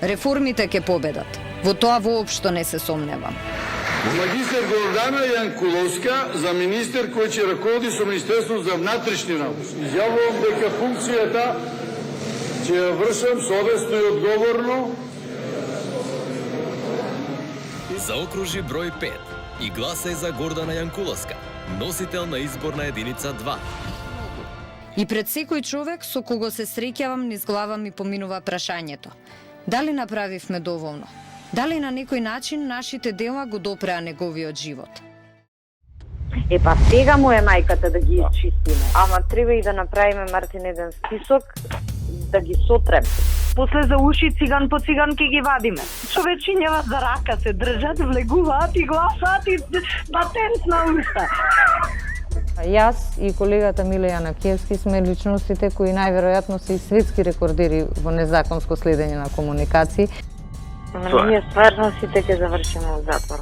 Реформите ќе победат. Во тоа воопшто не се сомневам. Магистер Гордана Јанкуловска за министер кој ќе раководи со Министерството за внатрешни работи. Изјавувам дека функцијата ќе ја вршам совесно и одговорно. Заокружи број 5 и гласај за Гордана Јанкуловска, носител на изборна единица 2. И пред секој човек со кого се среќавам низ глава ми поминува прашањето: дали направивме доволно? Дали на некој начин нашите дела го допреа неговиот живот? Па сега му е мајката да ги изчистиме, ама треба и да направиме, Мартин, еден список да ги сотрем. После за уши циган по циган ке ги вадиме. Човечињава за рака се држат, влегуваат и гласаат и патент на уста. Јас и колегата Миле Јанакиевски сме личностите кои најверојатно се и светски рекордери во незаконско следење на комуникации. Ние стварно сите ќе завршиме во затвор.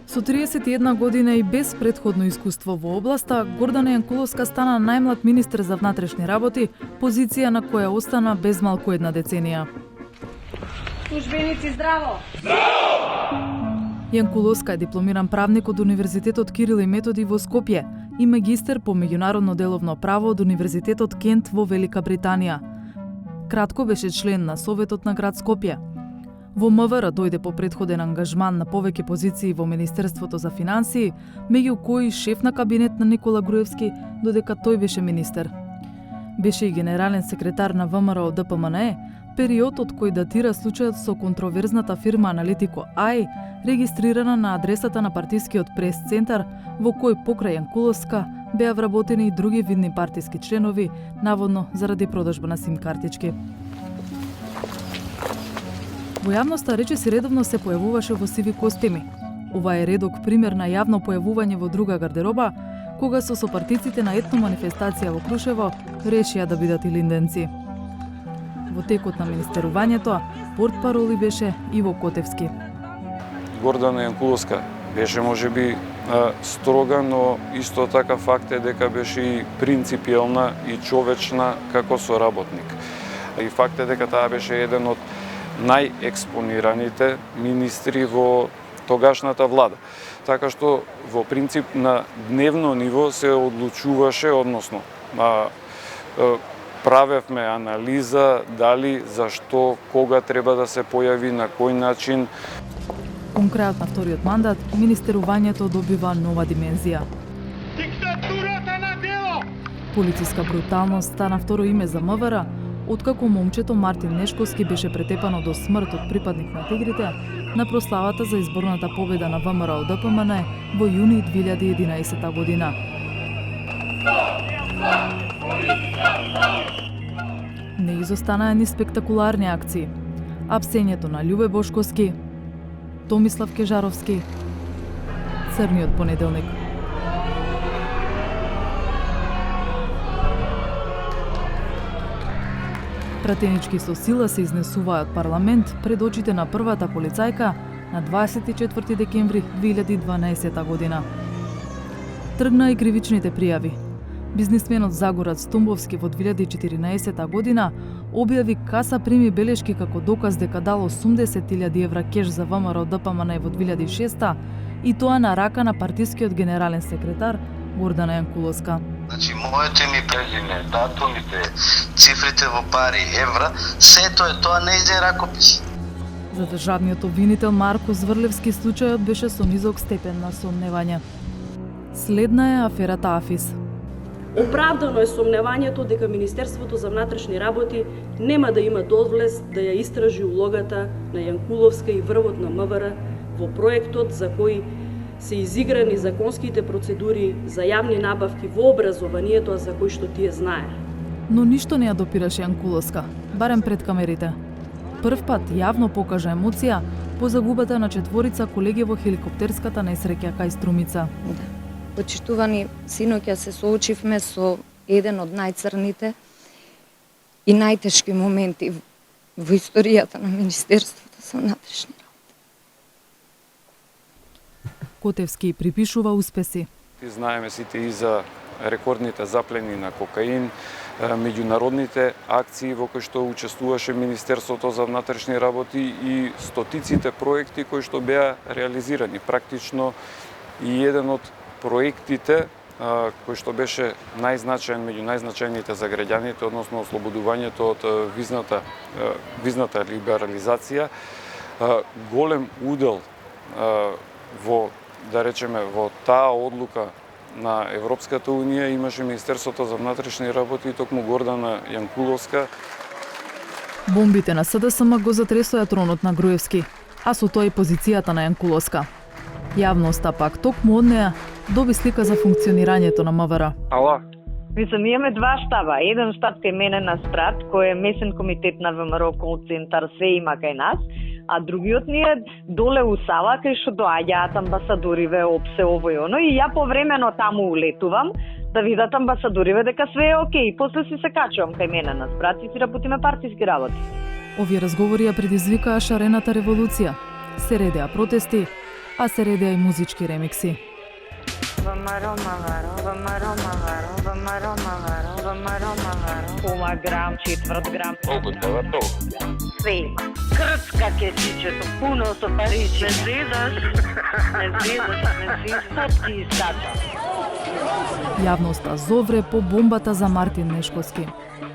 Со 31 година и без претходно искуство во областа, Гордана Јанкуловска стана најмлад министер за внатрешни работи, позиција на која остана без малку една деценија. Службеници, здраво! Јанкуловска е дипломиран правник од Универзитетот Кирил и Методи во Скопје и магистер по меѓународно деловно право од Универзитетот Кент во Велика Британија. Кратко беше член на Советот на град Скопје. Во МВР дојде по претходен ангажман на повеќе позиции во Министерството за финансии, меѓу кои шеф на кабинет на Никола Груевски, додека тој беше министер. Беше и генерален секретар на ВМРО ДПМНЕ, период од кој датира случајот со контроверзната фирма Аналитико Ај, регистрирана на адресата на партискиот прес-центар, во кој покрај Јанкуловска беа вработени и други видни партиски членови, наводно заради продажба на сим картички. Во јавноста речиси редовно се појавуваше во сиви костими. Ова е редок пример на јавно појавување во друга гардероба, кога со сопартиците на етно манифестација во Крушево решија да бидат илинденци. Во текот на министерувањето, портпароли беше Иво Котевски. Гордана Јанкуловска беше можеби строга, но исто така факт е дека беше и принципиелна и човечна како соработник. И факт е дека таа беше еден од најекспонираните министри во тогашната влада. Така што во принцип на дневно ниво се одлучуваше, односно правевме анализа дали, зашто, кога треба да се појави, на кој начин. Кон крајот на вториот мандат, министерувањето добива нова димензија. Диктатурата на дело! Полициска бруталност стана второ име за МВР, откако момчето Мартин Нешковски беше претепано до смрт од припадник на тигрите на прославата за изборната победа на ВМРО ДПМН во јуни 2011 година. Не изостанаа ни спектакуларни акции. Апсењето на Љубе Бошковски, Томислав Кежаровски, Црниот понеделник. Пратенички со сила се изнесуваа од парламент пред очите на првата полицајка на 24 декември 2012 година. Тргна и кривичните пријави. Бизнисменот Загорат Стумбовски во 2014 година објави каса прими белешки како доказ дека дал 80.000 евра кеш за ВМРО ДПМН во 2006 и тоа на рака на партискиот генерален секретар Гордана Јанкуловска. Значи, моето име и презиме, датумите, цифрите во пари, евра, сето е тоа нејзин ракопис. За државниот обвинител Марко Зврлевски случајот беше со низок степен на сомневање. Следна е аферата Афис. Оправдано е сомневањето дека Министерството за внатрешни работи нема да има дозволес да ја истражи улогата на Јанкуловска и врвот на МВР во проектот за кој се изиграни законските процедури за јавни набавки во образованието, за кој што тие знае. Но ништо не ја допираше Јанкуловска, барем пред камерите. Прв пат јавно покажа емоција по загубата на четворица колеги во хеликоптерската несреќа кај Струмица. Почитувани, синоќа се соочивме со еден од најцрните и најтешки моменти во историјата на Министерството за внатрешни работи. Котевски припишува успеси. Знаеме сите и за рекордните заплени на кокаин, меѓународните акции во кои што учествуваше Министерството за внатрешни работи и стотиците проекти кои што беа реализирани. Практично и еден од проектите кој што беше најзначаен меѓу најзначајните за граѓаните, односно ослободувањето од визната либерализација, голем удел во, да речеме, во таа одлука на Европската Унија имаше Министерството за внатрешни работи и токму Гордана Јанкуловска. Бомбите на СДСМ го затресоја тронот на Груевски, а со тоа и позицијата на Јанкуловска. Јавноста пак токму од неа доби слика за функционирањето на МВР. Ала? Мислам, имаме два штаба. Еден штаб кај мене на Страт, кој е месен комитет на ВМРО Кол Центар, се има кај нас, а другиот ни е доле у Сава, кај што доаѓаат амбасадориве, опсе, ово и оно, и ја повремено таму улетувам да видат амбасадориве дека све е окей. После си се качувам кај мене на Страт и си работиме партиски работи. Овие разговори ја предизвикаа шарената револуција. Се редеа протести, а се редеа и музички ремикси. Пола грам, четврт грам. Све има. Крцка кесичето, пуно со паричи. Не зедаш. Сотки искача. Јавноста зовре по бомбата за Мартин Нешковски.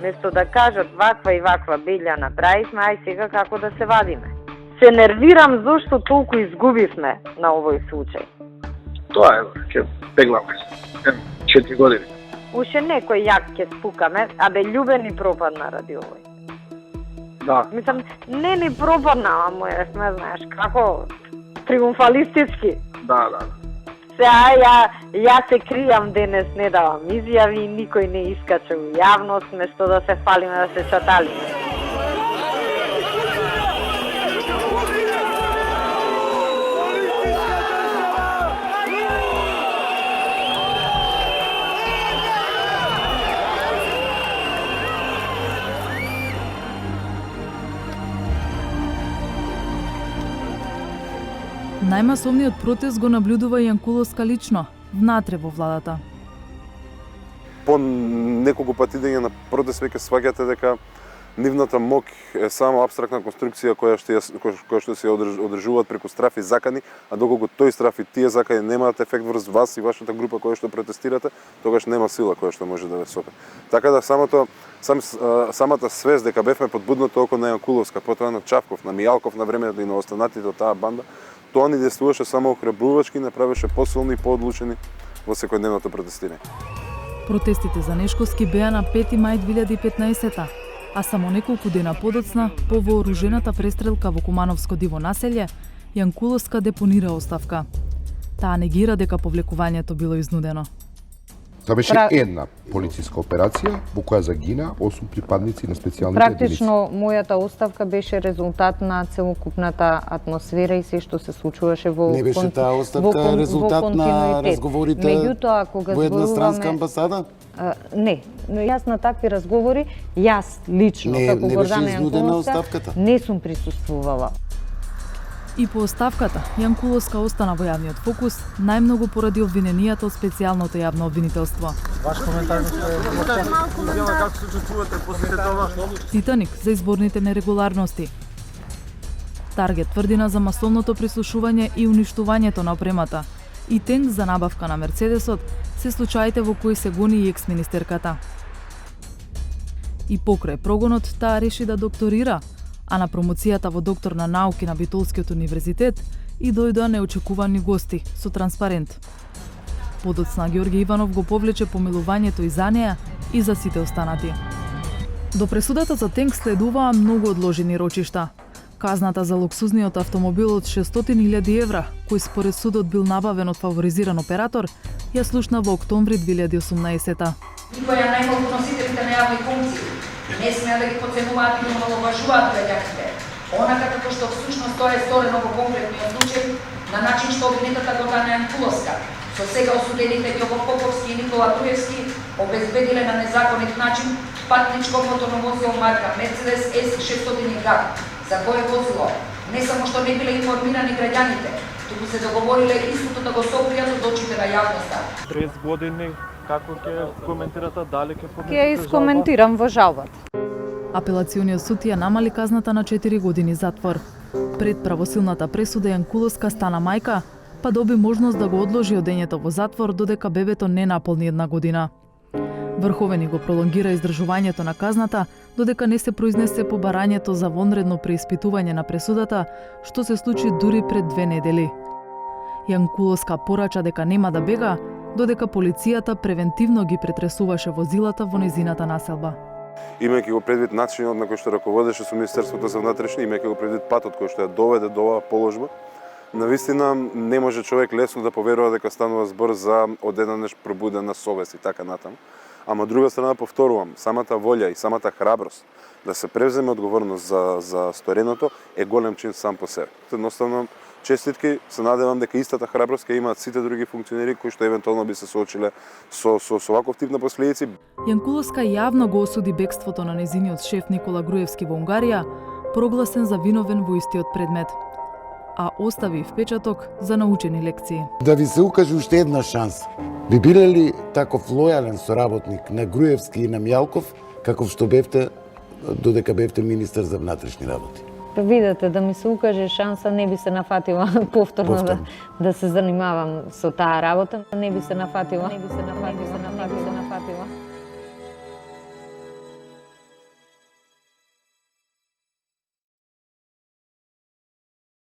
Место да кажат ваква и ваква билја направивме, ај сега како да се вадиме. Се нервирам зашто толку изгубивме на овој случај. Тоа е, ќе пегламе 4 години. Уште некој јак ќе спукаме, а бе љубени пропадна ради овој. Да. Мислам, не ни пропадна, ама не знаеш како триумфалистички. Да. Сега ја се кријам денес, не давам изјави, никој не искача у јавност, место да се фалиме да се чаталиме. Најмасовниот протест го наблюдува Јанкуловска лично, внатре во владата. По неколку пати идење на протест веќе сваќате дека нивната МОК е само апстрактна конструкција која што се одржуваат преку страфи закани, а доколку тој страф и тие закани немаат ефект врз вас и вашата група која што протестирате, тогаш нема сила која што може да ве сопе. Така да самата свест дека бевме подбуднато околу на Јанкуловска, потоа на Чавков, на Мијалков на времето и на останатите од таа банда, тоа ни действуваше само охрабрувачки, направеше посилни и поодлучени во секојдневното протестирање. Протестите за Нешковски беа на 5 мај 2015, а само неколку дена подоцна, по вооружената престрелка во Кумановско диво населје, Јанкуловска депонира оставка. Таа негира дека повлекувањето било изнудено. Тоа беше една полициска операција во која загина 8 припадници на специјалните единици. Практично, мојата оставка беше резултат на целокупната атмосфера и се што се случуваше во Не беше таа оставка резултат на разговорите во едностранска амбасада? Не, но јас на такви разговори, јас лично, како Гордана Јанкуловска, не сум присуствувала. И по оставката, Јанкуловска остана во јавниот фокус, најмногу поради обвиненијата од специјалното јавно обвинителство. Ваш коментар како се чувствувате после тоа? Титаник за изборните нерегуларности. Таргет тврдина за масовното прислушување и уништувањето на опремата. И тенк за набавка на Мерцедесот се случаите во кои се гони и екс-министерката. И покрај прогонот, таа реши да докторира, а на промоцијата во доктор на науки на Битолскиот универзитет и дојдоа неочекувани гости со транспарент. Подоцна Ѓорѓе Иванов го повлече помилувањето и за неа и за сите останати. До пресудата за тенк следуваа многу одложени рочишта. Казната за луксузниот автомобил од 600.000 евра, кој според судот бил набавен од фаворизиран оператор, ја слушна во октомври 2018. Никој ја најмалку носителите на јавни функции не смеа да ги поценуваат и омаловажуваат граѓаните. Онака како што всушност тоа е сторено во конкретниот случај, на начин што обвинетата Гордана Јанкуловска со сега осудените Ѓоко Поповски и Никола Груевски обезбедиле на незаконит начин патничко моторно возило марка Мерцедес S600 за кое возило не само што не биле информирани граѓаните, туку се договориле истото да го сокријат од очите на јавноста. 30 години, како ќе коментирате, дали ќе Ќе поднесете искоментирам во жалбата. Апелациониот суд ја намали казната на 4 години затвор. Пред правосилната пресуда Јанкуловска стана мајка, па доби можност да го одложи одењето во затвор додека бебето не наполни 1 година. Врховен го пролонгира издржувањето на казната, додека не се произнесе по барањето за вонредно преиспитување на пресудата, што се случи дури пред 2 недели. Јанкуловска порача дека нема да бега, додека полицијата превентивно ги претресуваше возилата во незината населба. Имајќи го предвид начинот на кој што раководеше со Министерството за внатрешни, имајќи го предвид патот кој што ја доведе до оваа положба, навистина не може човек лесно да поверува дека станува збор за одеднаш пробудена совест и така натаму. Ама од друга страна повторувам, самата волја и самата храброст да се превземе одговорност за стореното е голем чин сам по себе. Едноставно, честитки, се надевам дека истата храброст ќе имаат сите други функционери кои што евентуално би се соочиле со ваков тип на последици. Јанкуловска јавно го осуди бегството на незиниот шеф Никола Груевски во Унгарија, прогласен за виновен во истиот предмет, а остави впечаток за научени лекции. Да ви се укаже уште една шанса. Би биле ли таков лојален соработник на Груевски и на Мјалков, каков што бевте додека бевте министер за внатрешни работи? Видете, да ми се укаже шанса, не би се нафатила повторно. Да се занимавам со таа работа. Не би се нафатила.